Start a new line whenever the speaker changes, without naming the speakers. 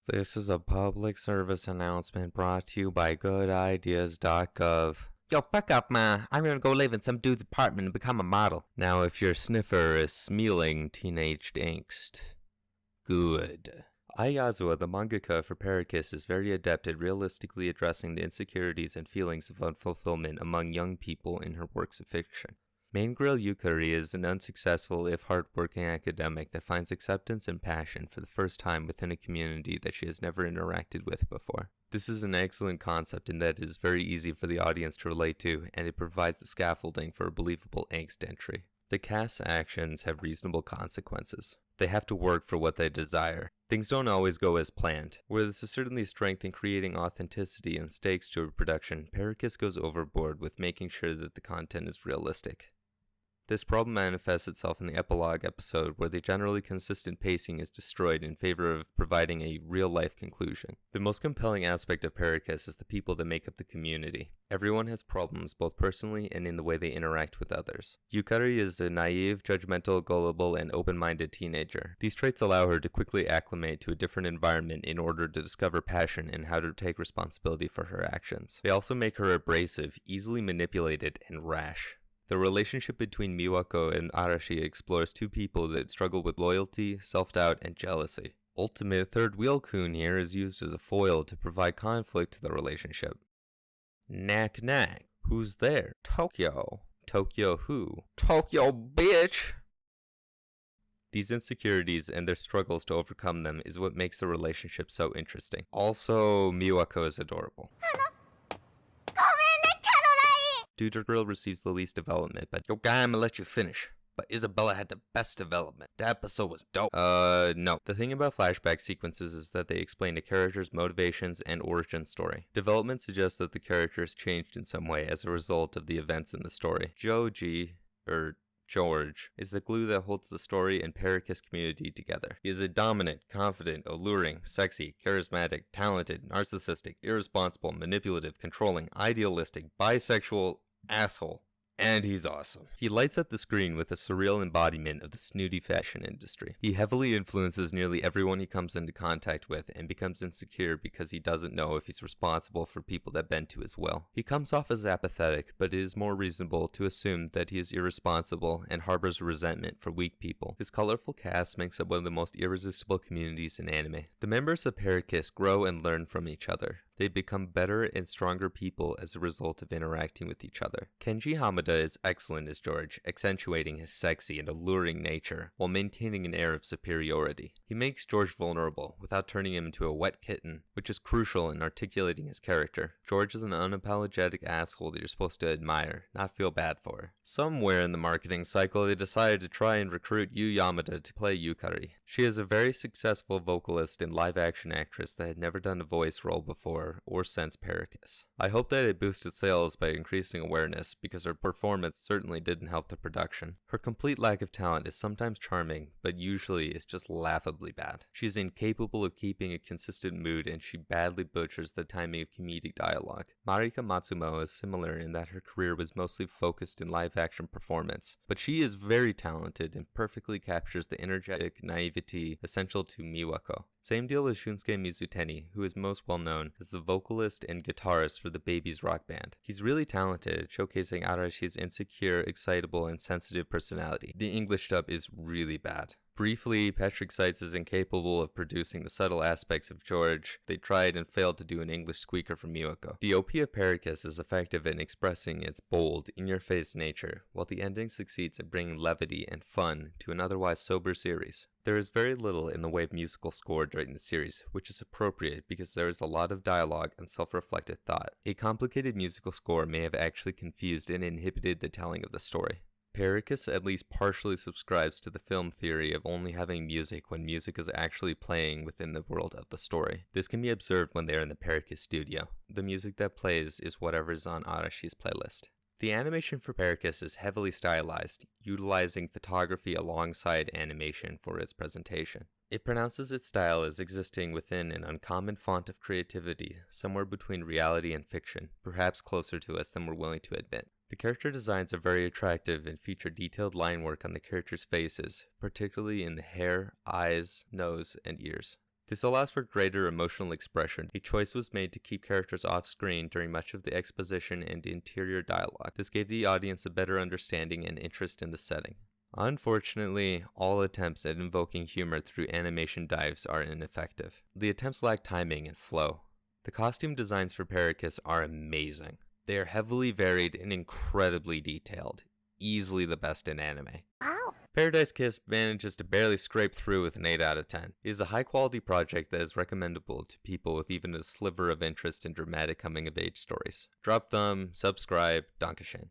This is a public service announcement brought to you by goodideas.gov. Yo, fuck off, ma. I'm gonna go live in some dude's apartment and become a model. Now, if your sniffer is smealing teenage angst, good. Ai Yazawa, the mangaka for Parakiss, is very adept at realistically addressing the insecurities and feelings of unfulfillment among young people in her works of fiction. Main girl Yukari is an unsuccessful, if hard-working academic that finds acceptance and passion for the first time within a community that she has never interacted with before. This is an excellent concept in that it is very easy for the audience to relate to, and it provides the scaffolding for a believable angst entry. The cast's actions have reasonable consequences. They have to work for what they desire. Things don't always go as planned. Where this is certainly a strength in creating authenticity and stakes to a production, Parakiss goes overboard with making sure that the content is realistic. This problem manifests itself in the epilogue episode, where the generally consistent pacing is destroyed in favor of providing a real-life conclusion. The most compelling aspect of Parakiss is the people that make up the community. Everyone has problems, both personally and in the way they interact with others. Yukari is a naive, judgmental, gullible, and open-minded teenager. These traits allow her to quickly acclimate to a different environment in order to discover passion and how to take responsibility for her actions. They also make her abrasive, easily manipulated, and rash. The relationship between Miwako and Arashi explores two people that struggle with loyalty, self-doubt, and jealousy. Ultimate third wheel Kun here is used as a foil to provide conflict to the relationship. Knack knack. Who's there? Tokyo. Tokyo who? Tokyo bitch! These insecurities and their struggles to overcome them is what makes the relationship so interesting. Also, Miwako is adorable. Duder Girl receives the least development, but yo guy, I'ma let you finish. But Isabella had the best development. That episode was dope. No. The thing about flashback sequences is that they explain the character's motivations and origin story. Development suggests that the character has changed in some way as a result of the events in the story. George, is the glue that holds the story and Parakiss community together. He is a dominant, confident, alluring, sexy, charismatic, talented, narcissistic, irresponsible, manipulative, controlling, idealistic, bisexual asshole. And he's awesome. He lights up the screen with a surreal embodiment of the snooty fashion industry. He heavily influences nearly everyone he comes into contact with and becomes insecure because he doesn't know if he's responsible for people that bend to his will. He comes off as apathetic, but it is more reasonable to assume that he is irresponsible and harbors resentment for weak people. His colorful cast makes up one of the most irresistible communities in anime. The members of Parakiss grow and learn from each other. They become better and stronger people as a result of interacting with each other. Kenji Hamada is excellent as George, accentuating his sexy and alluring nature while maintaining an air of superiority. He makes George vulnerable without turning him into a wet kitten, which is crucial in articulating his character. George is an unapologetic asshole that you're supposed to admire, not feel bad for. Somewhere in the marketing cycle, they decided to try and recruit Yu Yamada to play Yukari. She is a very successful vocalist and live-action actress that had never done a voice role before or since Parakiss. I hope that it boosted sales by increasing awareness, because her performance certainly didn't help the production. Her complete lack of talent is sometimes charming, but usually is just laughably bad. She is incapable of keeping a consistent mood, and she badly butchers the timing of comedic dialogue. Marika Matsumo is similar in that her career was mostly focused in live-action performance, but she is very talented and perfectly captures the energetic naivety essential to Miwako. Same deal with Shunsuke Mizutani, who is most well known as the vocalist and guitarist for the Babies rock band. He's really talented, showcasing Arashi's insecure, excitable, and sensitive personality. The English dub is really bad. Briefly, Patrick Seitz is incapable of producing the subtle aspects of George. They tried and failed to do an English squeaker from Miwako. The OP of Parakiss is effective in expressing its bold, in-your-face nature, while the ending succeeds at bringing levity and fun to an otherwise sober series. There is very little in the way of musical score during the series, which is appropriate because there is a lot of dialogue and self-reflective thought. A complicated musical score may have actually confused and inhibited the telling of the story. Parakiss at least partially subscribes to the film theory of only having music when music is actually playing within the world of the story. This can be observed when they are in the Parakiss studio. The music that plays is whatever is on Arashi's playlist. The animation for Parakiss is heavily stylized, utilizing photography alongside animation for its presentation. It pronounces its style as existing within an uncommon font of creativity, somewhere between reality and fiction, perhaps closer to us than we're willing to admit. The character designs are very attractive and feature detailed line work on the characters' faces, particularly in the hair, eyes, nose, and ears. This allows for greater emotional expression. A choice was made to keep characters off screen during much of the exposition and interior dialogue. This gave the audience a better understanding and interest in the setting. Unfortunately, all attempts at invoking humor through animation dives are ineffective. The attempts lack timing and flow. The costume designs for Parakiss are amazing. They are heavily varied and incredibly detailed, easily the best in anime.
Wow.
Paradise Kiss manages to barely scrape through with an 8 out of 10. It is a high-quality project that is recommendable to people with even a sliver of interest in dramatic coming-of-age stories. Drop thumb, subscribe, Dankeschön.